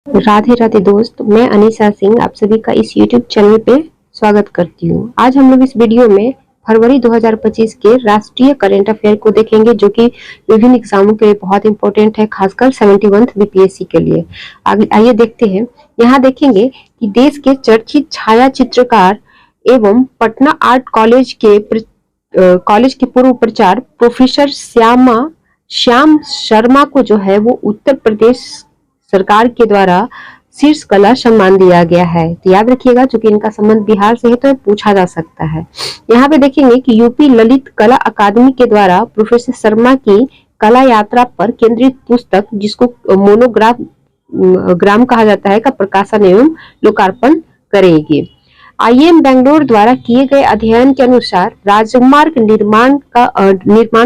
राधे राधे दोस्त, मैं अनीसा सिंह आप सभी का इस YouTube चैनल पे स्वागत करती हूँ। आज हम लोग इस वीडियो में फरवरी 2025 के राष्ट्रीय करंट अफेयर को देखेंगे, जो कि विभिन्न एग्जामों के लिए बहुत इंपॉर्टेंट है, खासकर 71th बीपीएससी के लिए। आइए देखते हैं। यहाँ देखेंगे कि देश के चर्चित छाया चित्रकार एवं पटना आर्ट कॉलेज के पूर्व प्राचार्य प्रोफेसर श्याम शर्मा को जो है वो उत्तर प्रदेश सरकार के द्वारा शीर्ष कला सम्मान दिया गया है। तो याद रखिएगा, चूंकि इनका संबंध बिहार से है तो पूछा जा सकता है। यहाँ पे देखेंगे कि यूपी ललित कला अकादमी के द्वारा प्रोफेसर शर्मा की कला यात्रा पर केंद्रित पुस्तक, जिसको मोनोग्राफ ग्राम कहा जाता है, का प्रकाशन एवं लोकार्पण करेगी। आईएम बेंगलोर द्वारा किए गए अध्ययन के अनुसार राजमार्ग निर्माण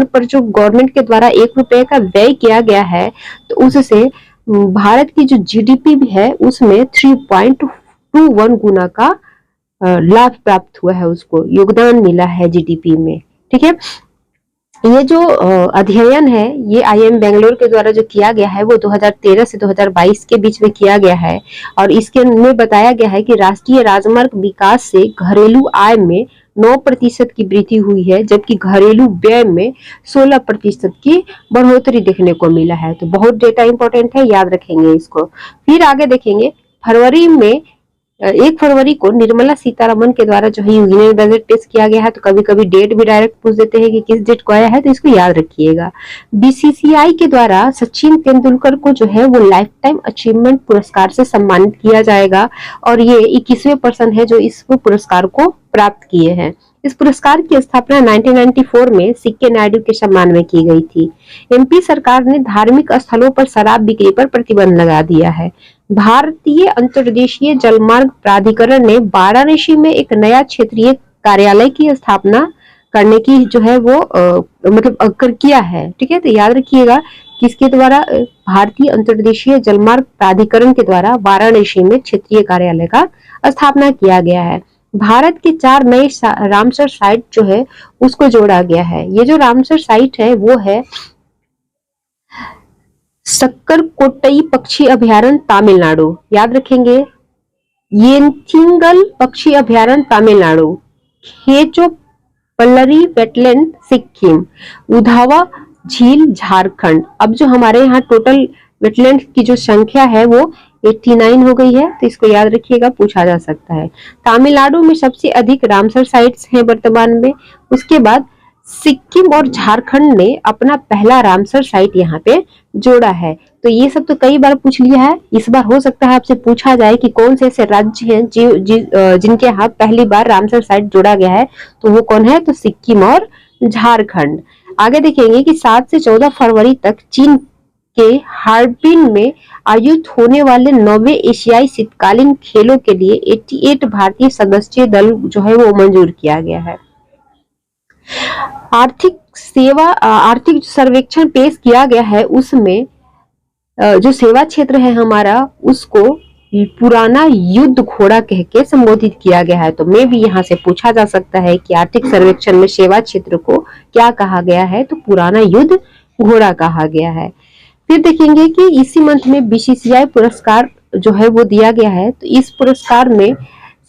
पर जो गवर्नमेंट के द्वारा ₹1 का व्यय किया गया है, तो उससे भारत की जो जीडीपी भी है उसमें 3.21 गुना का लाभ प्राप्त हुआ है, उसको योगदान मिला है जीडीपी में। ठीक है, ये जो अध्ययन है ये आईएम बेंगलोर के द्वारा जो किया गया है वो 2013 से 2022 के बीच में किया गया है, और इसके में बताया गया है कि राष्ट्रीय राजमार्ग विकास से घरेलू आय में 9% की वृद्धि हुई है, जबकि घरेलू व्यय में 16% की बढ़ोतरी देखने को मिला है। तो बहुत डेटा इंपॉर्टेंट है, याद रखेंगे इसको। फिर आगे देखेंगे, 1 फरवरी को निर्मला सीतारमन के द्वारा जो है यूनियन बजट पेश किया गया है। तो कभी कभी डेट भी डायरेक्ट पूछ देते हैं कि किस डेट को आया है, तो इसको याद रखिएगा। बीसीसीआई के द्वारा सचिन तेंदुलकर को जो है वो लाइफ टाइम अचीवमेंट पुरस्कार से सम्मानित किया जाएगा, और ये 21वें पर्सन है जो इस पुरस्कार को प्राप्त किए हैं। इस पुरस्कार की स्थापना 1994 में सिक्के नायडू के सम्मान में की गई थी। एमपी सरकार ने धार्मिक स्थलों पर शराब बिक्री पर प्रतिबंध लगा दिया है। भारतीय अंतर्देशीय जलमार्ग प्राधिकरण ने वाराणसी में एक नया क्षेत्रीय कार्यालय की स्थापना करने की जो है वो किया है। ठीक है, तो याद रखिएगा किसके द्वारा, भारतीय अंतर्देशीय जलमार्ग प्राधिकरण के द्वारा वाराणसी में क्षेत्रीय कार्यालय का स्थापना किया गया है। भारत के 4 नए रामसर साइट जो है उसको जोड़ा गया है। ये जो रामसर साइट है वो है सक्करकोट्टई पक्षी अभयारण्य तमिलनाडु, याद रखेंगे। येंथिंगल पक्षी अभयारण्य तमिलनाडु, खेचोपल्लरी वेटलैंड सिक्किम, उधावा झील झारखंड। अब जो हमारे यहाँ टोटल वेटलैंड की जो संख्या है वो 89 हो गई है, तो इसको याद रखिएगा, पूछा जा सकता है। तमिलनाडु में सबसे अधिक रामसर साइट्स हैं वर्तमान में। उसके बाद सिक्किम और झारखंड ने अपना पहला रामसर साइट यहाँ पे जोड़ा है। तो ये सब तो कई बार पूछ लिया है, इस बार हो सकता है आपसे पूछा जाए कि कौन से ऐसे राज्य हैं जिनके यहाँ पहली बार रामसर साइट जोड़ा गया है, तो वो कौन है, तो सिक्किम और झारखंड। आगे देखेंगे कि 7 से 14 फरवरी तक चीन के हार्बिन में आयोजित होने वाले 9वें एशियाई शीतकालीन खेलों के लिए 88 भारतीय सदस्यीय दल जो है वो मंजूर किया गया है। आर्थिक सर्वेक्षण पेश किया गया है, उसमें जो सेवा क्षेत्र है हमारा उसको पुराना युद्ध घोड़ा कह के संबोधित किया गया है। तो मैं भी यहाँ से पूछा जा सकता है कि आर्थिक सर्वेक्षण में सेवा क्षेत्र को क्या कहा गया है, तो पुराना युद्ध घोड़ा कहा गया है। फिर देखेंगे कि इसी मंथ में बीसीसीआई पुरस्कार जो है वो दिया गया है। तो इस पुरस्कार में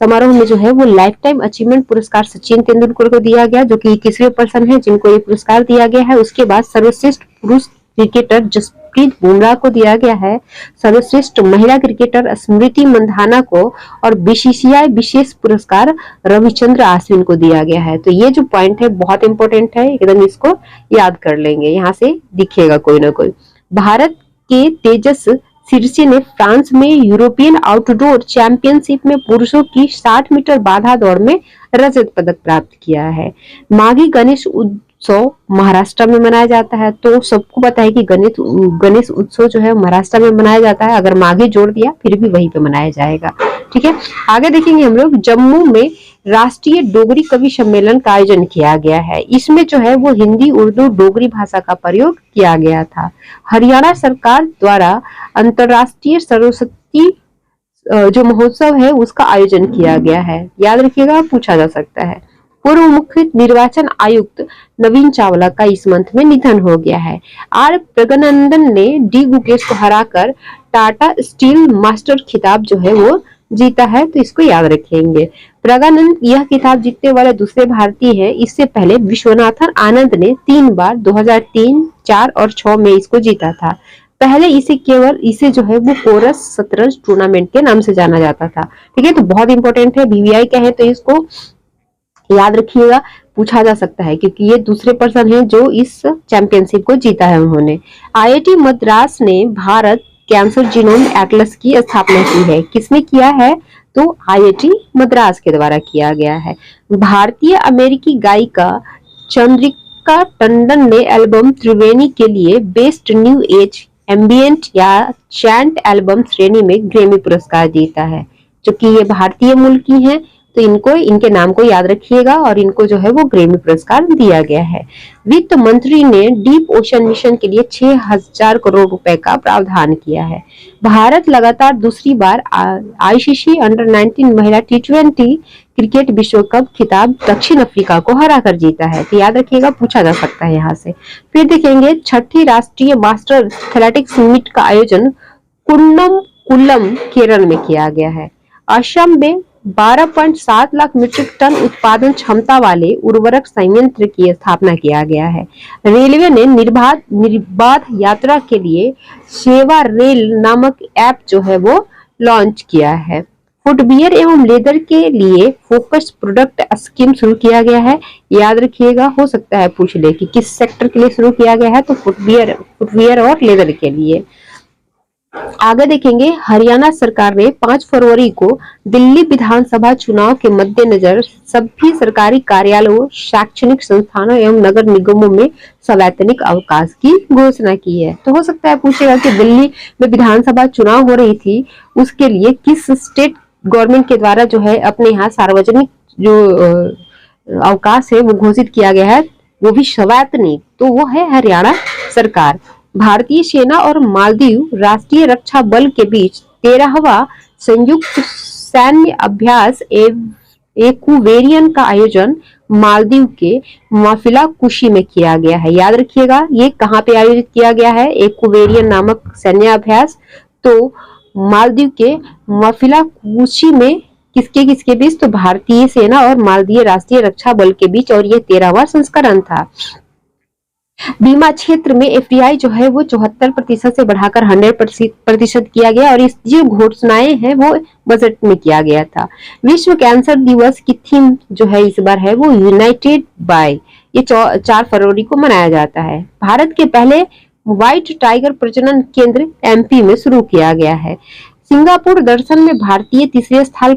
समारोह में जो है वो लाइफ टाइम अचीवमेंट पुरस्कार सचिन तेंदुलकर को दिया गया, जो कि 21वें पर्सन है जिनको ये पुरस्कार दिया गया है। उसके बाद सर्वश्रेष्ठ पुरुष क्रिकेटर जसप्रीत बुमराह को दिया गया है, सर्वश्रेष्ठ महिला क्रिकेटर स्मृति मंधाना को, और बीसीसीआई विशेष पुरस्कार रविचंद्र अश्विन को दिया गया है। तो ये जो पॉइंट है बहुत इंपॉर्टेंट है, एकदम इसको याद कर लेंगे, यहाँ से दिखेगा कोई ना कोई। भारत के तेजस सिरसे ने फ्रांस में यूरोपियन आउटडोर चैंपियनशिप में पुरुषों की 60 मीटर बाधा दौड़ में रजत पदक प्राप्त किया है। माघी गणेश उत्सव महाराष्ट्र में मनाया जाता है। तो सबको पता है कि गणेश उत्सव जो है महाराष्ट्र में मनाया जाता है, अगर माघी जोड़ दिया फिर भी वहीं पे मनाया जाएगा। ठीक है, आगे देखेंगे हम लोग, जम्मू में राष्ट्रीय डोगरी कवि सम्मेलन का आयोजन किया गया है। इसमें जो है वो हिंदी, उर्दू, डोगरी भाषा का प्रयोग किया गया था। हरियाणा सरकार द्वारा अंतरराष्ट्रीय सरस्वती जो महोत्सव है उसका आयोजन किया गया है, याद रखिएगा, पूछा जा सकता है। पूर्व मुख्य निर्वाचन आयुक्त नवीन चावला का इस मंथ में निधन हो गया है। आर प्रगनंदन ने डी गुकेश को हराकर टाटा स्टील मास्टर खिताब जो है वो जीता है, तो इसको याद रखेंगे। प्रज्ञानंद यह खिताब जीतने वाले दूसरे भारतीय हैं। इससे पहले विश्वनाथन आनंद ने 3 बार 2003, 4 और 6 में इसको जीता था। पहले इसे जो है वो कोरस शतरंज टूर्नामेंट के नाम से जाना जाता था। ठीक है, तो बहुत इंपॉर्टेंट है, बीवीआई का है तो इसको याद रखिएगा, पूछा जा सकता है क्योंकि ये दूसरे पर्सन हैं जो इस चैंपियनशिप को जीता है उन्होंने। आईआईटी मद्रास ने भारत कैंसर जीनोम एटलस की स्थापना की है। किसने किया है? तो आईआईटी मद्रास के द्वारा किया गया है। भारतीय अमेरिकी गायिका चंद्रिका टंडन ने एल्बम त्रिवेणी के लिए बेस्ट न्यू एज एम्बिएंट या चैंट एल्बम श्रेणी में ग्रैमी पुरस्कार जीता है। चूंकि ये भारतीय मूल की हैं तो इनके नाम को याद रखिएगा और इनको जो है वो ग्रैमी पुरस्कार दिया गया है। वित्त मंत्री ने डीप ओशन मिशन के लिए 6,000 करोड़ रुपए का प्रावधान किया है। भारत लगातार दूसरी बार आईसीसी अंडर 19 महिला T20 क्रिकेट विश्व कप खिताब दक्षिण अफ्रीका को हराकर जीता है, तो याद रखिएगा, पूछा जा सकता है यहाँ से। फिर देखेंगे 6ठी राष्ट्रीय मास्टर एथलेटिक्स मीट का आयोजन कुन्नकुलम केरल में किया गया है। असम में 12.7 लाख मीट्रिक टन उत्पादन क्षमता वाले उर्वरक संयंत्र की स्थापना किया गया है। रेलवे ने निर्बाध यात्रा के लिए सेवा रेल नामक ऐप जो है वो लॉन्च किया है। फुटवियर एवं लेदर के लिए फोकस प्रोडक्ट स्कीम शुरू किया गया है। याद रखिएगा, हो सकता है पूछ ले कि किस सेक्टर के लिए शुरू किया गया है, तो फुटवियर और लेदर के लिए। आगे देखेंगे, हरियाणा सरकार ने 5 फरवरी को दिल्ली विधानसभा चुनाव के मद्देनजर सभी सरकारी कार्यालयों, शैक्षणिक संस्थानों एवं नगर निगमों में सवैतनिक अवकाश की घोषणा की है। तो हो सकता है पूछेगा कि दिल्ली में विधानसभा चुनाव हो रही थी, उसके लिए किस स्टेट गवर्नमेंट के द्वारा जो है अपने यहाँ सार्वजनिक जो अवकाश है वो घोषित किया गया है, वो भी सवैतनिक, तो वो है हरियाणा सरकार। भारतीय सेना और मालदीव राष्ट्रीय रक्षा बल के बीच 13वां संयुक्त सैन्य अभ्यास एक्वेरियन का आयोजन मालदीव के माफिला कुशी में किया गया है। याद रखिएगा, ये कहाँ पे आयोजित किया गया है, एक्वेरियन नामक सैन्य अभ्यास, तो मालदीव के माफिला कुशी में किसके किसके बीच, तो भारतीय सेना और मालदीव राष्ट्रीय रक्षा बल के बीच, और ये 13वां संस्करण था। बीमा क्षेत्र में एफडीआई जो है वो 74% से बढ़ाकर 100% किया गया, और इस जो घोषणाएं हैं वो बजट में किया गया था। विश्व कैंसर दिवस की थीम जो है इस बार है वो यूनाइटेड बाय, ये 4 फरवरी को मनाया जाता है। भारत के पहले व्हाइट टाइगर प्रजनन केंद्र एमपी में शुरू किया गया है। सिंगापुर दर्शन में भारतीय तीसरे स्थान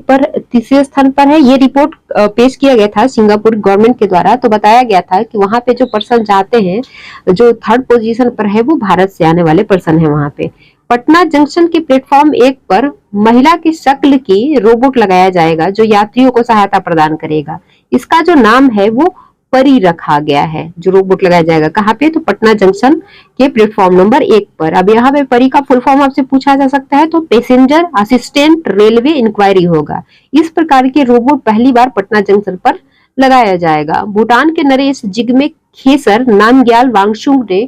पर है। ये रिपोर्ट पेश किया गया था सिंगापुर गवर्नमेंट के द्वारा, तो बताया गया था कि वहां पे जो पर्सन जाते हैं, जो 3rd पोजीशन पर है वो भारत से आने वाले पर्सन है वहां पे। पटना जंक्शन के प्लेटफॉर्म 1 पर महिला की शक्ल की रोबोट लगाया जाएगा जो यात्रियों को सहायता प्रदान करेगा। इसका जो नाम है वो परी रखा गया है, जो रोबोट लगाया जाएगा कहाँ पे, तो पटना जंक्शन के प्लेटफॉर्म नंबर 1 पर। अब यहाँ पे परी का फुल फॉर्म आपसे पूछा जा सकता है, तो पैसेंजर असिस्टेंट रेलवे इंक्वायरी होगा। इस प्रकार के रोबोट पहली बार पटना जंक्शन पर लगाया जाएगा। भूटान के नरेश जिग्मे खेसर नामग्याल वांगचुक ने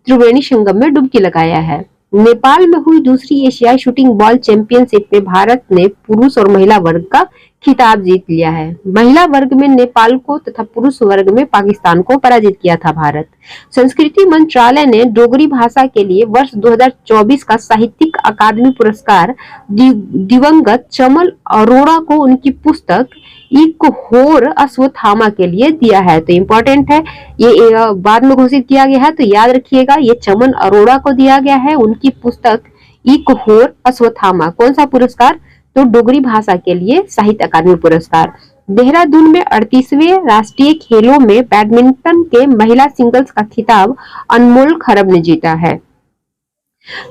त्रिवेणी संगम में डुबकी लगाया है। नेपाल में हुई दूसरी एशियाई शूटिंग बॉल चैंपियनशिप में भारत ने पुरुष और महिला वर्ग का खिताब जीत लिया है। महिला वर्ग में नेपाल को तथा पुरुष वर्ग में पाकिस्तान को पराजित किया था भारत। संस्कृति मंत्रालय ने डोगरी भाषा के लिए वर्ष 2024 का साहित्यिक अकादमी पुरस्कार दिवंगत चमन अरोड़ा को उनकी पुस्तक एक होर अश्वत्थामा के लिए दिया है। तो इम्पोर्टेंट है, ये बाद में घोषित किया गया है, तो याद रखिएगा, ये चमन अरोड़ा को दिया गया है उनकी पुस्तक एक होर अश्वत्थामा। कौन सा पुरस्कार, तो डोगरी भाषा के लिए साहित्य अकादमी पुरस्कार। देहरादून में 38वें राष्ट्रीय खेलों में बैडमिंटन के महिला सिंगल्स का खिताब अनमोल खरब ने जीता है।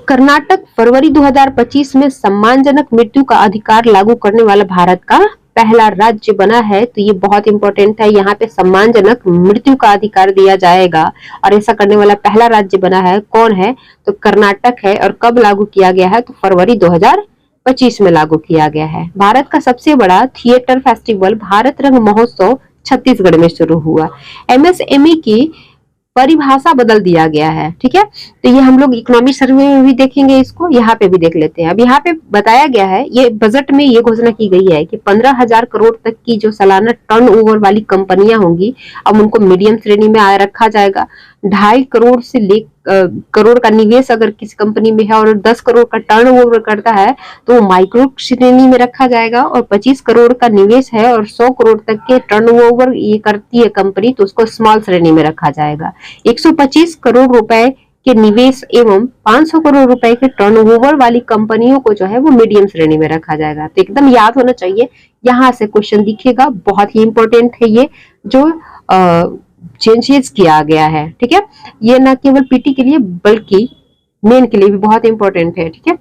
कर्नाटक फरवरी 2025 में सम्मानजनक मृत्यु का अधिकार लागू करने वाला भारत का पहला राज्य बना है। तो ये बहुत इंपॉर्टेंट है, यहाँ पे सम्मानजनक मृत्यु का अधिकार दिया जाएगा और ऐसा करने वाला पहला राज्य बना है। कौन है, तो कर्नाटक है। और कब लागू किया गया है, तो फरवरी 2025 में लागू किया गया है। भारत का सबसे बड़ा थिएटर फेस्टिवल भारत रंग महोत्सव छत्तीसगढ़ में शुरू हुआ। एमएसएमई की परिभाषा बदल दिया गया है। ठीक है, तो ये हम लोग इकोनॉमिक सर्वे में भी देखेंगे, इसको यहाँ पे भी देख लेते हैं। अब यहाँ पे बताया गया है, ये बजट में ये घोषणा की गई है कि 15,000 करोड़ तक की जो सालाना टर्नओवर वाली कंपनियां होंगी, अब उनको मीडियम श्रेणी में रखा जाएगा। 2.5 करोड़ से करोड़ का निवेश अगर किसी कंपनी में है और 10 करोड़ का टर्नओवर करता है तो वो माइक्रो श्रेणी में रखा जाएगा, और 25 करोड़ का निवेश है और 100 करोड़ तक के टर्नओवर ये करती है कंपनी तो उसको स्मॉल श्रेणी में रखा जाएगा। 125 करोड़ रुपए के निवेश एवं 500 करोड़ रुपए के टर्नओवर वाली कंपनियों को जो है वो मीडियम श्रेणी में रखा जाएगा। तो एकदम याद होना चाहिए, यहाँ से क्वेश्चन दिखेगा, बहुत ही इंपॉर्टेंट है ये जो चेंजेस किया गया है। ठीक है, ये ना केवल पीटी के लिए बल्कि मेन के लिए भी बहुत इंपॉर्टेंट है। ठीक है,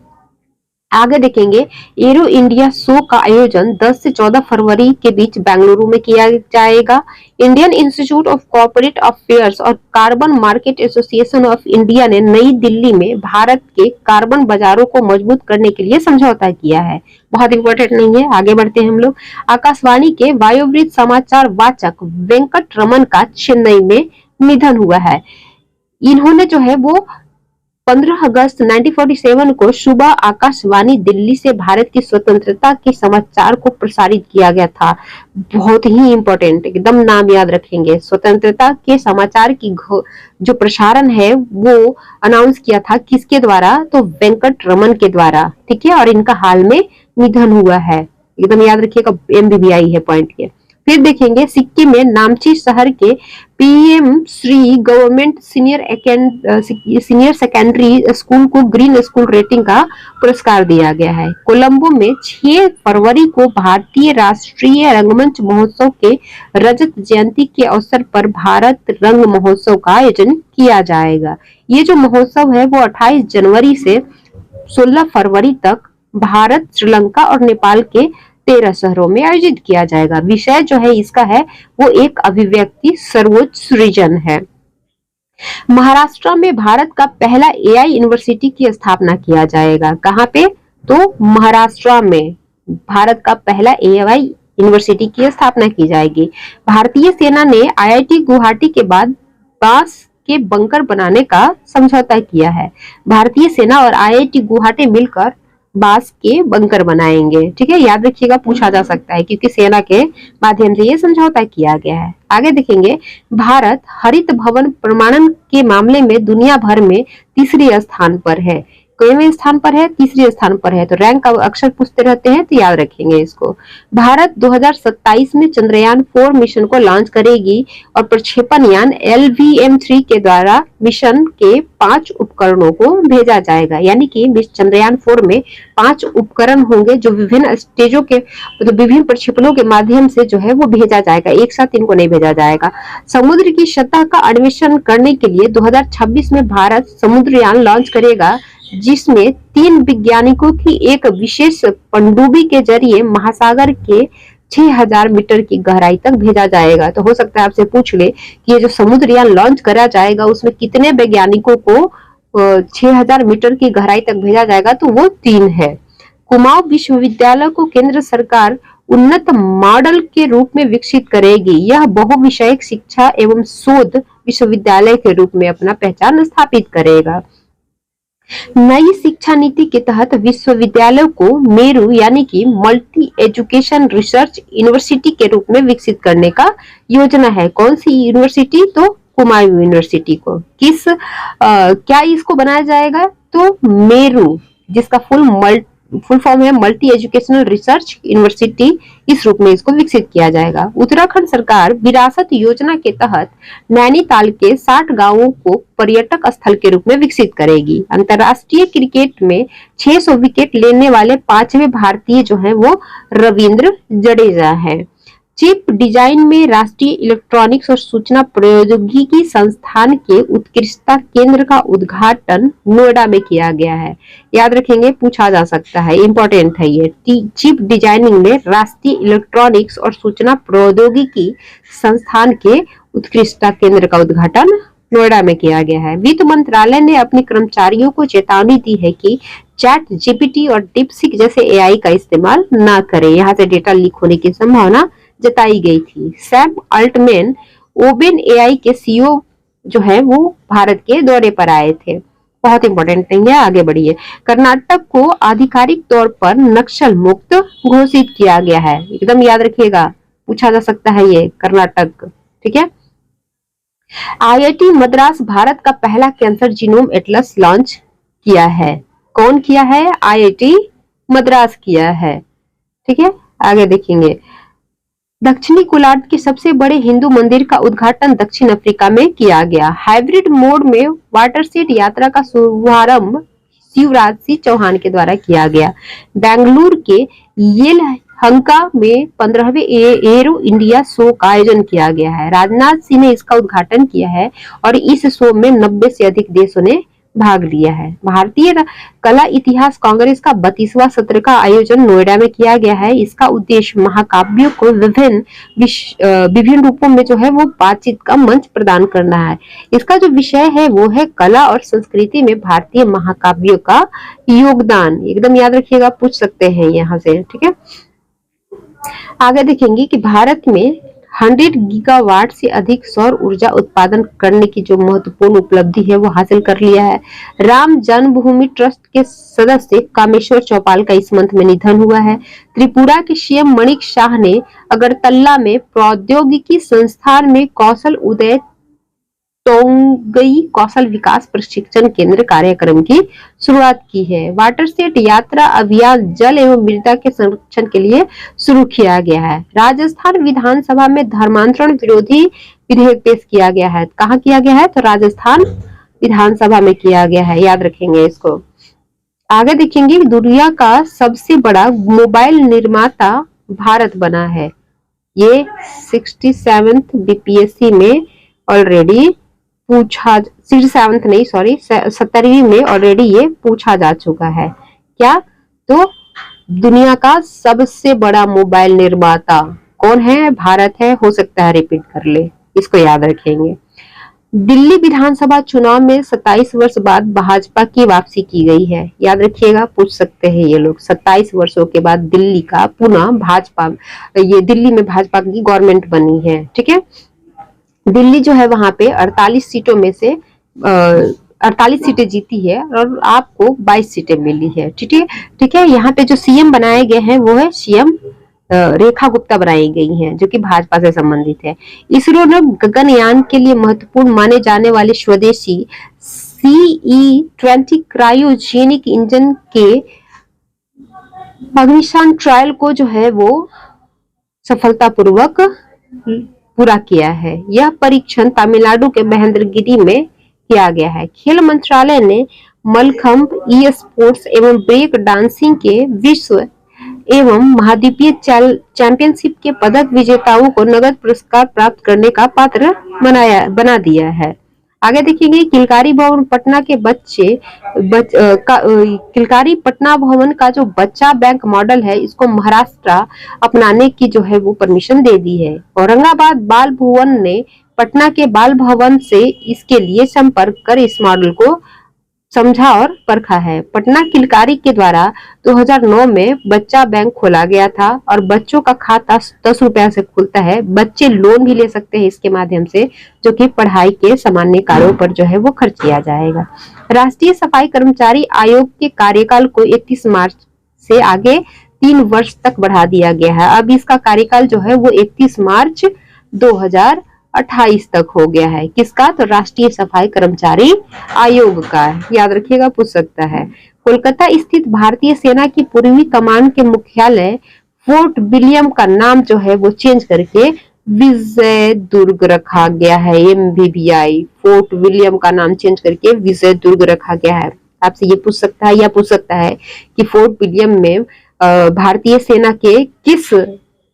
आगे देखेंगे, एरो इंडिया शो का आयोजन 10 से 14 फरवरी के बीच बेंगलुरु में किया जाएगा। Indian Institute of Corporate Affairs और Carbon Market Association of India ने नई दिल्ली में भारत के कार्बन बाजारों को मजबूत करने के लिए समझौता किया है। बहुत इंपॉर्टेंट नहीं है, आगे बढ़ते हैं हम लोग। आकाशवाणी के वायोवृत समाचार वाचक वेंकट रमन का चेन्नई में निधन हुआ है। इन्होंने जो है वो 15 अगस्त 1947 को सुबह आकाशवाणी दिल्ली से भारत की स्वतंत्रता के समाचार को प्रसारित किया गया था। बहुत ही इंपॉर्टेंट, एकदम नाम याद रखेंगे। स्वतंत्रता के समाचार की जो प्रसारण है वो अनाउंस किया था किसके द्वारा, तो वेंकट रमन के द्वारा। ठीक है, और इनका हाल में निधन हुआ है, एकदम याद रखिएगा, एमबीबीआई है पॉइंट के। फिर देखेंगे, सिक्किम में नामची शहर के PM Shri government senior secondary school को ग्रीन स्कूल रेटिंग का पुरस्कार दिया गया है। कोलंबो में 6 फरवरी को भारतीय राष्ट्रीय रंगमंच महोत्सव के रजत जयंती के अवसर पर भारत रंग महोत्सव का आयोजन किया जाएगा। ये जो महोत्सव है वो 28 जनवरी से 16 फरवरी तक भारत, श्रीलंका और नेपाल के 13 शहरों में आयोजित किया जाएगा। विषय जो है इसका है वो एक अभिव्यक्ति सर्वोच्च सृजन है। महाराष्ट्र में भारत का पहला एआई यूनिवर्सिटी की स्थापना किया जाएगा। कहाँ पे, तो महाराष्ट्र में भारत का पहला एआई यूनिवर्सिटी की स्थापना की जाएगी। भारतीय सेना ने आईआईटी गुवाहाटी के बाद बांस के बंकर बनाने का समझौता किया है। भारतीय सेना और आईआईटी गुवाहाटी मिलकर बांस के बंकर बनाएंगे। ठीक है, याद रखिएगा, पूछा जा सकता है क्योंकि सेना के माध्यम से ये समझौता किया गया है। आगे देखेंगे, भारत हरित भवन प्रमाणन के मामले में दुनिया भर में तीसरे स्थान पर है। कईवें स्थान पर है, तीसरे स्थान पर है। तो रैंक अक्सर पूछते रहते हैं तो याद रखेंगे इसको। भारत 2027 में चंद्रयान 4 मिशन को लॉन्च करेगी और प्रक्षेपण यान LVM-3 के द्वारा मिशन के 5 उपकरणों को भेजा जाएगा। यानी कि चंद्रयान 4 में 5 उपकरण होंगे जो विभिन्न स्टेजों के मतलब विभिन्न प्रक्षेपणों के माध्यम से जो है वो भेजा जाएगा, एक साथ इनको नहीं भेजा जाएगा। समुद्र की सतह का अन्वेषण करने के लिए 2026 में भारत समुद्रयान लॉन्च करेगा, जिसमें 3 वैज्ञानिकों की एक विशेष पनडुब्बी के जरिए महासागर के 6000 मीटर की गहराई तक भेजा जाएगा। तो हो सकता है आपसे पूछ ले कि ये जो समुद्रयान लॉन्च करा जाएगा उसमें कितने वैज्ञानिकों को 6000 मीटर की गहराई तक भेजा जाएगा, तो वो 3 है। कुमाऊं विश्वविद्यालय को केंद्र सरकार उन्नत मॉडल के रूप में विकसित करेगी। यह बहुविषयक शिक्षा एवं शोध विश्वविद्यालय के रूप में अपना पहचान स्थापित करेगा। नई शिक्षा नीति के तहत विश्वविद्यालय को मेरू यानी कि मल्टी एजुकेशन रिसर्च यूनिवर्सिटी के रूप में विकसित करने का योजना है। कौन सी यूनिवर्सिटी, तो कुमाऊं यूनिवर्सिटी को क्या इसको बनाया जाएगा, तो मेरू, जिसका फुल फॉर्म है मल्टी एजुकेशनल रिसर्च यूनिवर्सिटी, इस रूप में इसको विकसित किया जाएगा। उत्तराखंड सरकार विरासत योजना के तहत नैनीताल के 60 गांवों को पर्यटक स्थल के रूप में विकसित करेगी। अंतर्राष्ट्रीय क्रिकेट में 600 विकेट लेने वाले 5वें भारतीय जो है वो रविंद्र जडेजा है। चिप डिजाइन में राष्ट्रीय इलेक्ट्रॉनिक्स और सूचना प्रौद्योगिकी संस्थान के उत्कृष्टता केंद्र का उद्घाटन नोएडा में किया गया है। याद रखेंगे, पूछा जा सकता है, इंपॉर्टेंट है ये। चिप डिजाइनिंग में राष्ट्रीय इलेक्ट्रॉनिक्स और सूचना प्रौद्योगिकी संस्थान के उत्कृष्टता केंद्र का उद्घाटन नोएडा में किया गया है। वित्त मंत्रालय ने अपने कर्मचारियों को चेतावनी दी है कि चैट जीपीटी और डीपसीक जैसे एआई का इस्तेमाल ना करें। यहाँ से डेटा लीक होने की संभावना जताई गई थी। सैम अल्टमैन ओपन एआई के सीईओ जो है वो भारत के दौरे पर आए थे। बहुत इंपॉर्टेंट नहीं है, आगे बढ़िए। कर्नाटक को आधिकारिक तौर पर नक्सल मुक्त घोषित किया गया है। एकदम याद रखिएगा, पूछा जा सकता है ये कर्नाटक। ठीक है। आईआईटी मद्रास भारत का पहला कैंसर जीनोम एटलस लॉन्च किया है। कौन किया है? आईआईटी मद्रास किया है। ठीक है, आगे देखेंगे। दक्षिणी गोलार्ध के सबसे बड़े हिंदू मंदिर का उद्घाटन दक्षिण अफ्रीका में किया गया। हाइब्रिड मोड में वाटरसेट यात्रा का शुभारंभ शिवराज सिंह चौहान के द्वारा किया गया। बेंगलुरु के येलहंका में 15वें एरो इंडिया शो का आयोजन किया गया है। राजनाथ सिंह ने इसका उद्घाटन किया है और इस शो में 90 से अधिक देशों ने भाग लिया है। भारतीय कला इतिहास कांग्रेस का 32वां सत्र का आयोजन नोएडा में किया गया है। इसका उद्देश्य महाकाव्यों को विभिन्न रूपों में जो है वो बातचीत का मंच प्रदान करना है। इसका जो विषय है वो है कला और संस्कृति में भारतीय महाकाव्यों का योगदान। एकदम याद रखिएगा, पूछ सकते हैं यहाँ से। ठीक है, आगे देखेंगे कि भारत में 100 गीगावाट से अधिक सौर ऊर्जा उत्पादन करने की जो महत्वपूर्ण उपलब्धि है वो हासिल कर लिया है। राम जन्मभूमि ट्रस्ट के सदस्य कामेश्वर चौपाल का इस मंथ में निधन हुआ है। त्रिपुरा के सीएम मणिक शाह ने अगरतला में प्रौद्योगिकी संस्थान में कौशल उदय तोंगई कौशल विकास प्रशिक्षण केंद्र कार्यक्रम की शुरुआत की है। वाटरसेट यात्रा अभियान जल एवं मृदा के संरक्षण के लिए शुरू किया गया है। राजस्थान विधानसभा में धर्मांतरण विरोधी विधेयक पेश किया गया है। कहाँ किया गया है? तो राजस्थान विधानसभा में किया गया है, याद रखेंगे इसको। आगे देखेंगे, दुनिया का सबसे बड़ा मोबाइल निर्माता भारत बना है। ये 67th बीपीएससी में ऑलरेडी पूछा, 67th नहीं सॉरी 70वीं में ऑलरेडी ये पूछा जा चुका है। क्या? तो दुनिया का सबसे बड़ा मोबाइल निर्माता कौन है? भारत है। हो सकता है रिपीट कर ले, इसको याद रखेंगे। दिल्ली विधानसभा चुनाव में 27 वर्ष बाद भाजपा की वापसी की गई है। याद रखिएगा, पूछ सकते हैं ये लोग। 27 वर्षों के बाद दिल्ली का पुनः भाजपा, ये दिल्ली में भाजपा की गवर्नमेंट बनी है। ठीक है, दिल्ली जो है वहां पे 48 सीटों में से 48 सीटें जीती है और आपको 22 सीटें मिली है। ठीक है, यहाँ पे जो सीएम बनाए गए हैं वो है सीएम रेखा गुप्ता बनाई गई हैं, जो कि भाजपा से संबंधित है। इसरो ने गगनयान के लिए महत्वपूर्ण माने जाने वाले स्वदेशी CE-20 क्रायोजेनिक इंजन के अग्निशान ट्रायल को जो है वो सफलतापूर्वक पूरा किया है। यह परीक्षण तमिलनाडु के महेंद्रगिरी में किया गया है। खेल मंत्रालय ने मलखंभ, ई स्पोर्ट्स एवं ब्रेक डांसिंग के विश्व एवं महाद्वीपीय चैंपियनशिप के पदक विजेताओं को नगद पुरस्कार प्राप्त करने का पात्र बना दिया है। आगे देखेंगे, किलकारी भवन पटना के किलकारी पटना भवन का जो बच्चा बैंक मॉडल है, इसको महाराष्ट्र अपनाने की जो है वो परमिशन दे दी है। औरंगाबाद बाल भवन ने पटना के बाल भवन से इसके लिए संपर्क कर इस मॉडल को समझा और परखा है। पटना किलकारी के द्वारा 2009 में बच्चा बैंक खोला गया था और बच्चों का खाता 10 रुपया से खुलता है। बच्चे लोन भी ले सकते हैं इसके माध्यम से, जो कि पढ़ाई के सामान्य कार्यों पर जो है वो खर्च किया जाएगा। राष्ट्रीय सफाई कर्मचारी आयोग के कार्यकाल को 31 मार्च से आगे 3 वर्ष तक बढ़ा दिया गया है। अब इसका कार्यकाल जो है वो 31 मार्च 2028 तक हो गया है। किसका? तो राष्ट्रीय सफाई कर्मचारी आयोग का। याद रखिएगा, पूछ सकता है। कोलकाता स्थित भारतीय सेना की पूर्वी कमान के मुख्यालय फोर्ट विलियम का नाम जो है वो चेंज करके विजय दुर्ग रखा गया है। MVVI फोर्ट विलियम का नाम चेंज करके विजय दुर्ग रखा गया है। आपसे ये पूछ सकता है या पूछ सकता है कि फोर्ट विलियम में भारतीय सेना के किस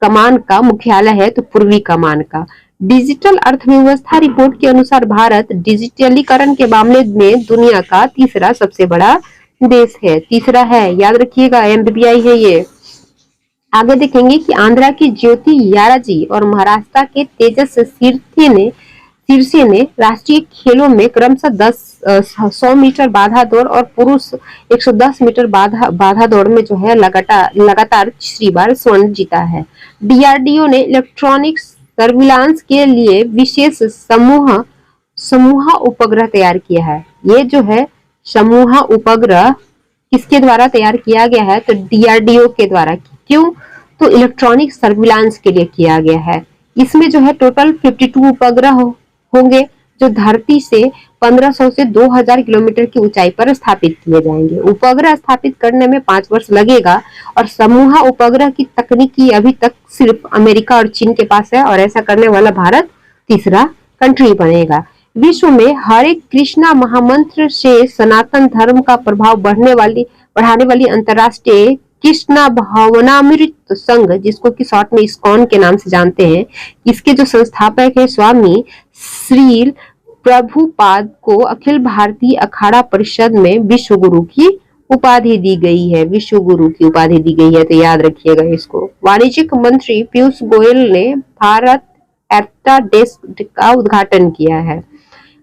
कमान का मुख्यालय है? तो पूर्वी कमान का। डिजिटल अर्थव्यवस्था रिपोर्ट के अनुसार भारत डिजिटलीकरण के मामले में दुनिया का तीसरा सबसे बड़ा देश है। तीसरा है, याद रखिएगा, MVVI है ये। आगे देखेंगे कि आंध्रा की ज्योति याराजी और महाराष्ट्र के तेजस शीर्षे ने राष्ट्रीय खेलों में क्रमशः 100 मीटर बाधा दौड़ और पुरुष 110 मीटर बाधा दौड़ में जो है लगातार तीसरी बार स्वर्ण जीता है। डीआरडीओ ने इलेक्ट्रॉनिक सर्विलांस के लिए विशेष समूह उपग्रह तैयार किया है। ये जो है समूह उपग्रह किसके द्वारा तैयार किया गया है? तो डीआरडीओ के द्वारा। क्यों? तो इलेक्ट्रॉनिक सर्विलांस के लिए किया गया है। इसमें जो है टोटल 52 उपग्रह होंगे जो धरती से 1500 से 2000 किलोमीटर की ऊंचाई पर स्थापित किए जाएंगे। उपग्रह स्थापित करने में 5 वर्ष लगेगा और समूह उपग्रह की तकनीकी अभी तक सिर्फ अमेरिका और चीन के पास है और ऐसा करने वाला भारत तीसरा कंट्री बनेगा। विश्व में हरे कृष्णा महामंत्र से सनातन धर्म का प्रभाव बढ़ाने वाली अंतरराष्ट्रीय कृष्णा भावनामृत संघ, जिसको कि शॉर्ट में इस्कॉन के नाम से जानते हैं, इसके जो संस्थापक है स्वामी श्रील प्रभुपाद को अखिल भारतीय अखाड़ा परिषद में विश्व गुरु की उपाधि दी गई है। विश्व गुरु की उपाधि दी गई है, तो याद रखिएगा इसको। वाणिज्यिक मंत्री पीयूष गोयल ने भारत एफ्टा डेस्क का उद्घाटन किया है।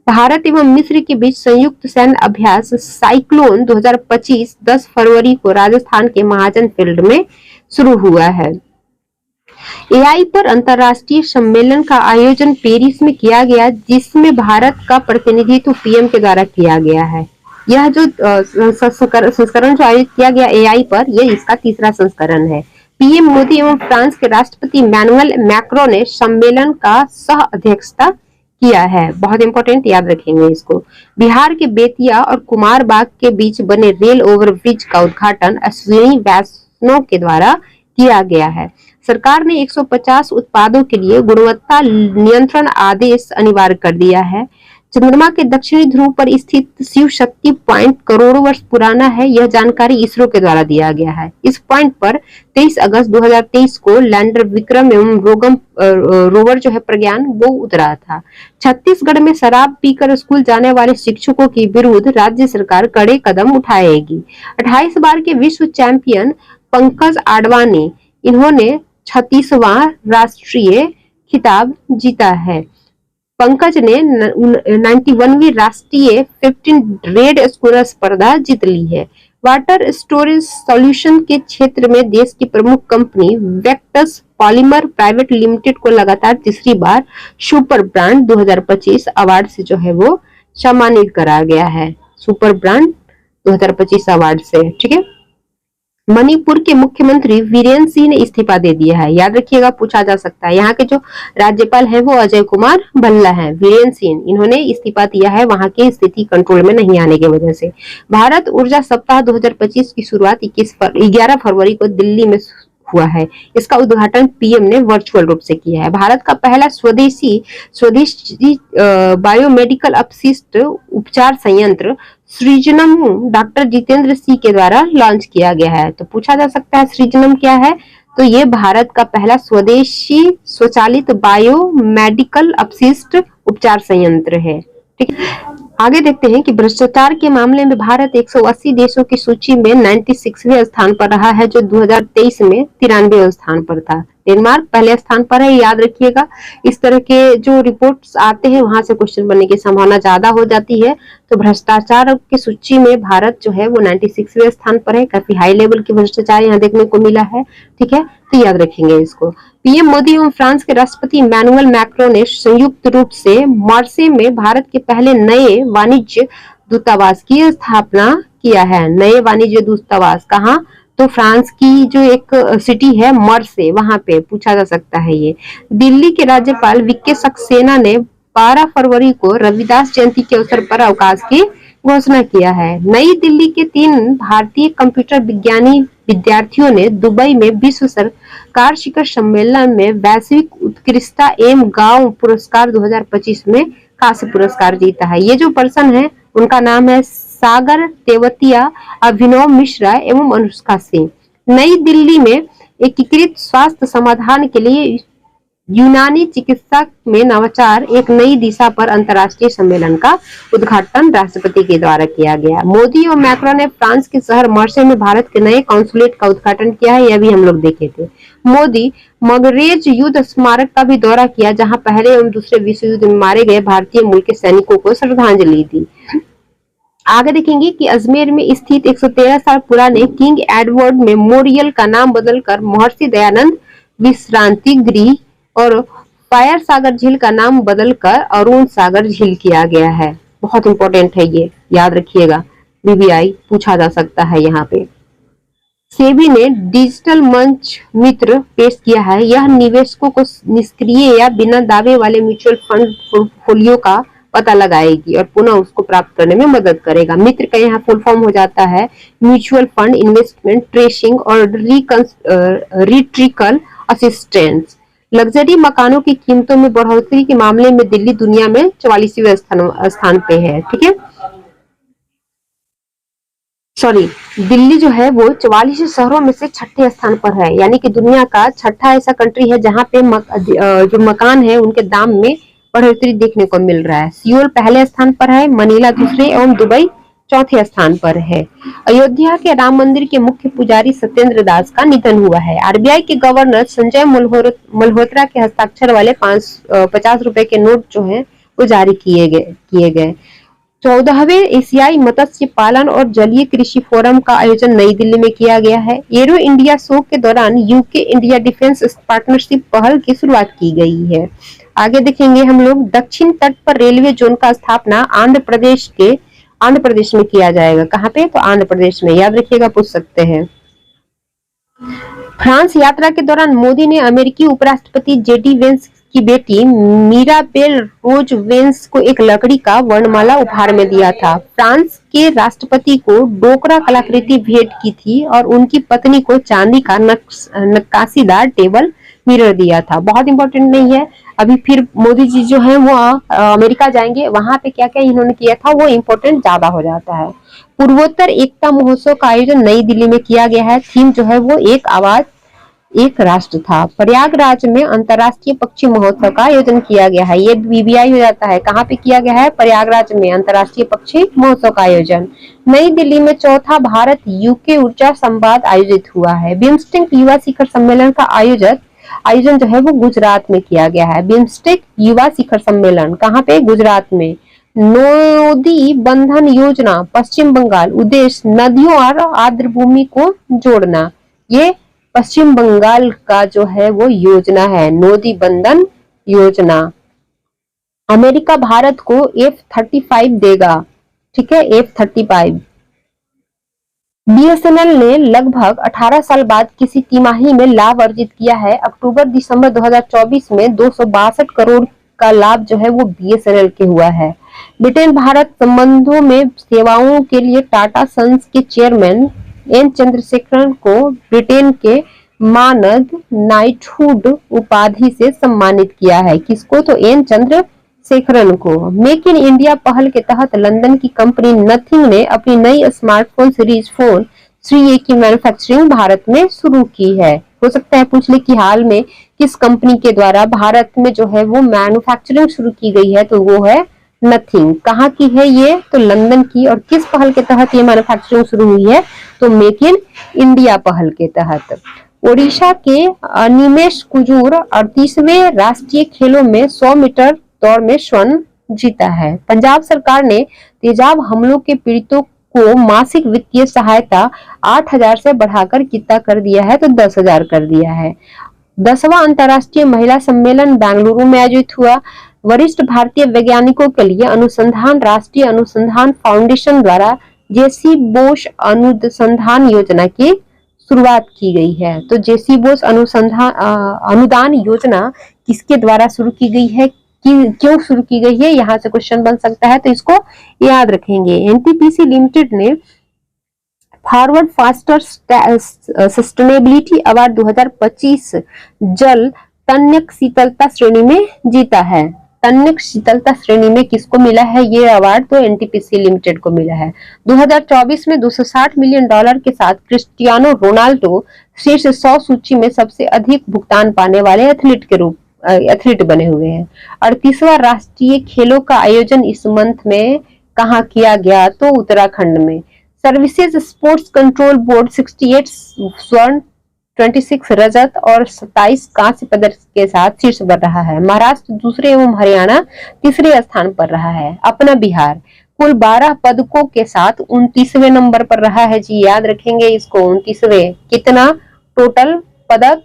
भारत एवं मिस्र के बीच संयुक्त सैन्य अभ्यास साइक्लोन 2025 10 फरवरी को राजस्थान के महाजन फील्ड में शुरू हुआ है। एआई पर अंतर्राष्ट्रीय सम्मेलन का आयोजन पेरिस में किया गया, जिसमें भारत का प्रतिनिधित्व पीएम के द्वारा किया गया है। यह जो संस्करण जो आयोजित किया गया एआई पर, यह इसका तीसरा संस्करण है। पीएम मोदी एवं फ्रांस के राष्ट्रपति मैनुअल मैक्रो ने सम्मेलन का सह अध्यक्षता किया है। बहुत इंपॉर्टेंट, याद रखेंगे इसको। बिहार के बेतिया और कुमारबाग के बीच बने रेल ओवरब्रिज का उद्घाटन अश्विनी वैष्णव के द्वारा किया गया है। सरकार ने 150 उत्पादों के लिए गुणवत्ता नियंत्रण आदेश अनिवार्य कर दिया है। चंद्रमा के दक्षिणी ध्रुव पर स्थित शिव शक्ति पॉइंट करोड़ों वर्ष पुराना है, यह जानकारी इसरो के द्वारा दिया गया है। इस पॉइंट पर 23 अगस्त 2023 को लैंडर विक्रम एवं रोवर जो है प्रज्ञान वो उतरा था। छत्तीसगढ़ में शराब पीकर स्कूल जाने वाले शिक्षकों के विरुद्ध राज्य सरकार कड़े कदम उठाएगी। 28 बार के विश्व चैंपियन पंकज आडवाणी, इन्होंने 36वां राष्ट्रीय खिताब जीता है। पंकज ने 91वीं राष्ट्रीय 15 रेड स्कोर स्पर्धा जीत ली है। वाटर स्टोरेज सॉल्यूशन के क्षेत्र में देश की प्रमुख company Victus polymer private limited को लगातार तीसरी बार सुपर ब्रांड 2025 अवार्ड से जो है वो सम्मानित करा गया है। सुपर ब्रांड 2025 अवार्ड से, ठीक है। मणिपुर के मुख्यमंत्री वीरेंद्र सिंह ने इस्तीफा दे दिया है। याद रखिएगा, पूछा जा सकता है। यहाँ के जो राज्यपाल है वो अजय कुमार भल्ला है। वीरेंद्र सिंह इन्होंने इस्तीफा दिया है वहां की स्थिति कंट्रोल में नहीं आने की वजह से। भारत ऊर्जा सप्ताह 2025 की शुरुआत 11 फरवरी को दिल्ली में हुआ है। इसका उद्घाटन पीएम ने वर्चुअल रूप से किया है। भारत का पहला स्वदेशी बायोमेडिकल अपशिष्ट उपचार संयंत्र सृजनम डॉक्टर जितेंद्र सिंह के द्वारा लॉन्च किया गया है। तो पूछा जा सकता है सृजनम क्या है? तो ये भारत का पहला स्वदेशी स्वचालित बायोमेडिकल अपशिष्ट उपचार संयंत्र है। ठीक है, आगे देखते हैं कि भ्रष्टाचार के मामले में भारत 180 देशों की सूची में 96वें स्थान पर रहा है, जो 2023 में 93वें स्थान पर था। डेनमार्क पहले स्थान पर है, याद रखिएगा। इस तरह के जो रिपोर्ट्स आते हैं वहां से क्वेश्चन बनने की संभावना ज्यादा हो जाती है। तो भ्रष्टाचार की सूची में भारत जो है वो 96वें स्थान पर है। काफी हाई लेवल की भ्रष्टाचार यहाँ देखने को मिला है, ठीक है, तो याद रखेंगे इसको। पीएम मोदी एवं फ्रांस के राष्ट्रपति मैनुअल मैक्रो ने संयुक्त रूप से मार्से में भारत के पहले नए वाणिज्य दूतावास की स्थापना किया है। नए वाणिज्य दूतावास कहाँ? तो फ्रांस की जो एक सिटी है मार्से, वहां पे पूछा जा सकता है ये। दिल्ली के राज्यपाल वीके सक्सेना ने 12 फरवरी को रविदास जयंती के अवसर पर अवकाश की घोषणा किया है। नई दिल्ली के 3 भारतीय कंप्यूटर विज्ञानी विद्यार्थियों ने दुबई में विश्व सरकार शिखर सम्मेलन में वैश्विक उत्कृष्टता एवं गांव पुरस्कार 2025 में कांस्य पुरस्कार जीता है। ये जो पर्सन है उनका नाम है सागर तेवतिया, अभिनव मिश्रा एवं अनुष्का सिंह। नई दिल्ली में एकीकृत स्वास्थ्य समाधान के लिए यूनानी चिकित्सा में नवाचार एक नई दिशा पर अंतर्राष्ट्रीय सम्मेलन का उद्घाटन राष्ट्रपति के द्वारा किया गया। मोदी और मैक्रोन ने फ्रांस के शहर मार्से में भारत के नए कॉन्सुलेट का उद्घाटन किया है, यह भी हम लोग देखे थे। मोदी मगरेज युद्ध स्मारक का भी दौरा किया, जहां पहले एवं दूसरे विश्व युद्ध में मारे गए भारतीय मूल के सैनिकों को श्रद्धांजलि दी। आगे देखेंगे कि अजमेर में स्थित 113 साल पुराने किंग एडवर्ड मेमोरियल का नाम बदलकर महर्षि दयानंद विश्रांति गृह और फायर सागर झील का नाम बदलकर अरुण सागर झील किया गया है। बहुत इंपॉर्टेंट है, ये याद रखिएगा, बीबीआई पूछा जा सकता है यहाँ पे। सेबी ने डिजिटल मंच मित्र पेश किया है। यह निवेशकों को निष्क्रिय या बिना दावे वाले म्यूचुअल फंड पोर्टफोलियो का पता लगाएगी और पुनः उसको प्राप्त करने में मदद करेगा। मित्र का यहाँ फुल फॉर्म हो जाता है म्यूचुअल फंड इन्वेस्टमेंट ट्रेसिंग और रिट्रिकल असिस्टेंस। लग्जरी मकानों की कीमतों में बढ़ोतरी के मामले में दिल्ली दुनिया में 44वें स्थान पे है। ठीक है, सॉरी, दिल्ली जो है वो 44 शहरों में से छठे स्थान पर है, यानी कि दुनिया का छठा ऐसा कंट्री है जहां पे जो मकान है उनके दाम में बढ़ोतरी देखने को मिल रहा है। सियोल पहले स्थान पर है, मनीला दूसरे एवं दुबई चौथे स्थान पर है। अयोध्या के राम मंदिर के मुख्य पुजारी सत्येंद्र दास का निधन हुआ है। आरबीआई के गवर्नर संजय मल्होत्रा के हस्ताक्षर वाले 50 रुपए के नोट जो है वो जारी किए गए। 14वें एशियाई मत्स्य पालन और जलीय कृषि फोरम का आयोजन नई दिल्ली में किया गया है। एरो इंडिया शो के दौरान यूके इंडिया डिफेंस पार्टनरशिप पहल की शुरुआत की गई है। आगे देखेंगे हम लोग, दक्षिण तट पर रेलवे जोन का स्थापना आंध्र प्रदेश में किया जाएगा। कहाँ पे? तो आंध्र प्रदेश में, याद रखिएगा, पूछ सकते हैं। फ्रांस यात्रा के दौरान मोदी ने अमेरिकी उपराष्ट्रपति जेडी वेंस की बेटी मीराबेल रोज वेंस को एक लकड़ी का वर्णमाला उपहार में दिया था। फ्रांस के राष्ट्रपति को डोकरा कलाकृति भेंट की थी और उनकी पत्नी को चांदी का नक्काशीदार टेबल मिरर दिया था। बहुत इंपॉर्टेंट नहीं है, अभी फिर मोदी जी जो है वो अमेरिका जाएंगे, वहां पे क्या क्या इन्होंने किया था वो इम्पोर्टेंट ज्यादा हो जाता है। पूर्वोत्तर एकता महोत्सव का आयोजन नई दिल्ली में किया गया है। थीम जो है वो एक आवाज एक राष्ट्र था। प्रयागराज में अंतर्राष्ट्रीय पक्षी महोत्सव का आयोजन किया गया है। ये बीबीआई हो जाता है। कहाँ पे किया गया है? प्रयागराज में अंतर्राष्ट्रीय पक्षी महोत्सव का आयोजन। नई दिल्ली में चौथा भारत यूके ऊर्जा संवाद आयोजित हुआ है। बिम्स्टेक युवा शिखर सम्मेलन का आयोजन जो है वो गुजरात में किया गया है। बिम्स्टेक युवा शिखर सम्मेलन कहाँ पे? गुजरात में। नोदी बंधन योजना पश्चिम बंगाल, उद्देश्य नदियों और आर्द्र भूमि को जोड़ना। ये पश्चिम बंगाल का जो है वो योजना है, नोदी बंधन योजना। अमेरिका भारत को F-35 देगा। ठीक है, F-35। बीएसएनएल ने लगभग 18 साल बाद किसी तिमाही में लाभ अर्जित किया है। अक्टूबर-दिसंबर 2024 में 262 करोड़ का लाभ जो है वो बीएसएनएल के हुआ है। ब्रिटेन भारत संबंधों में सेवाओं के लिए टाटा सन्स के चेयरमैन एन चंद्रशेखरन को ब्रिटेन के मानद नाइटहुड उपाधि से सम्मानित किया है। किसको? तो एन चंद्रशेखरन को। मेक इन इंडिया पहल के तहत लंदन की कंपनी नथिंग ने अपनी नई स्मार्टफोन सीरीज फोन 3A की मैन्युफैक्चरिंग भारत में शुरू की है। हो सकता है पूछ ले कि हाल में किस कंपनी के द्वारा भारत में जो है वो मैन्युफैक्चरिंग शुरू की गई है, तो वो है नथिंग। कहाँ की है ये? तो लंदन की। और किस पहल के तहत ये मैन्युफैक्चरिंग शुरू हुई है? तो मेक इन इंडिया पहल के तहत। ओडिशा के अनिमेश कुजूर 38वें राष्ट्रीय खेलों में 100 मीटर दौड़ में स्वर्ण जीता है। पंजाब सरकार ने तेजाब हमलों के पीड़ितों को मासिक वित्तीय सहायता 8,000 से बढ़ाकर कितना कर दिया है? तो 10,000 कर दिया है। 10वां अंतर्राष्ट्रीय महिला सम्मेलन बेंगलुरु में आयोजित हुआ। वरिष्ठ भारतीय वैज्ञानिकों के लिए अनुसंधान राष्ट्रीय अनुसंधान फाउंडेशन द्वारा जेसी बोस अनुसंधान योजना की शुरुआत की गई है। तो जेसी बोस अनुदान योजना किसके द्वारा शुरू की गई है, क्यों शुरू की गई है, यहाँ से क्वेश्चन बन सकता है, तो इसको याद रखेंगे। एनटीपीसी लिमिटेड ने फॉरवर्ड फास्टर सस्टेनेबिलिटी अवार्ड 2025 जल तन्यक शीतलता श्रेणी में जीता है। तन्यक शीतलता श्रेणी में किसको मिला है ये अवार्ड? तो एनटीपीसी लिमिटेड को मिला है। 2024 में $260 मिलियन के साथ क्रिस्टियानो रोनाल्डो शीर्ष 100 सूची में सबसे अधिक भुगतान पाने वाले एथलीट एथलीट बने हुए हैं। 38वां राष्ट्रीय खेलों का आयोजन इस मंथ में कहाँ किया गया, तो उत्तराखंड में। सर्विसेज स्पोर्ट्स कंट्रोल बोर्ड 68 स्वर्ण, 26 रजत और 27 कांस्य पदक के साथ शीर्ष पर रहा है। महाराष्ट्र दूसरे एवं हरियाणा तीसरे स्थान पर रहा है। अपना बिहार कुल 12 पदकों के साथ 29वें नंबर पर रहा है जी, याद रखेंगे इसको, 29वें। कितना टोटल पदक?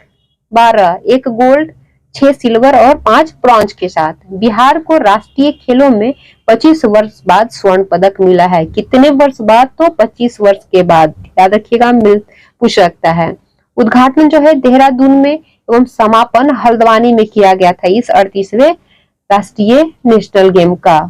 12, 1 गोल्ड, 6 सिल्वर और 5 ब्रॉन्ज के साथ। बिहार को राष्ट्रीय खेलों में 25 वर्ष बाद स्वर्ण पदक मिला है। कितने वर्ष बाद? तो 25 वर्ष के बाद, याद रखिएगा, पूछ सकता है। उद्घाटन जो है देहरादून में एवं समापन हल्द्वानी में किया गया था इस 38वें राष्ट्रीय नेशनल गेम का।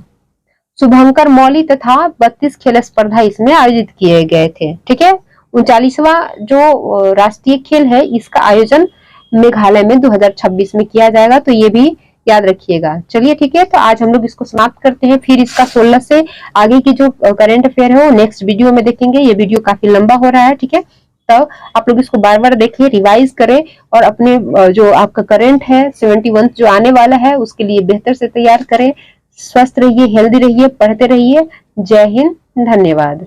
शुभंकर मौली तथा 32 खेल स्पर्धा इसमें आयोजित किए गए थे। ठीक है, 39वां जो राष्ट्रीय खेल है इसका आयोजन मेघालय में 2026 में किया जाएगा, तो ये भी याद रखिएगा। चलिए ठीक है, तो आज हम लोग इसको समाप्त करते हैं। फिर इसका 16 से आगे की जो करंट अफेयर है वो नेक्स्ट वीडियो में देखेंगे। ये वीडियो काफी लंबा हो रहा है, ठीक है, तो आप लोग इसको बार बार देखिए, रिवाइज करें और अपने जो आपका करंट है 71 जो आने वाला है उसके लिए बेहतर से तैयार करें। स्वस्थ रहिए, हेल्दी रहिए, पढ़ते रहिए। जय हिंद, धन्यवाद।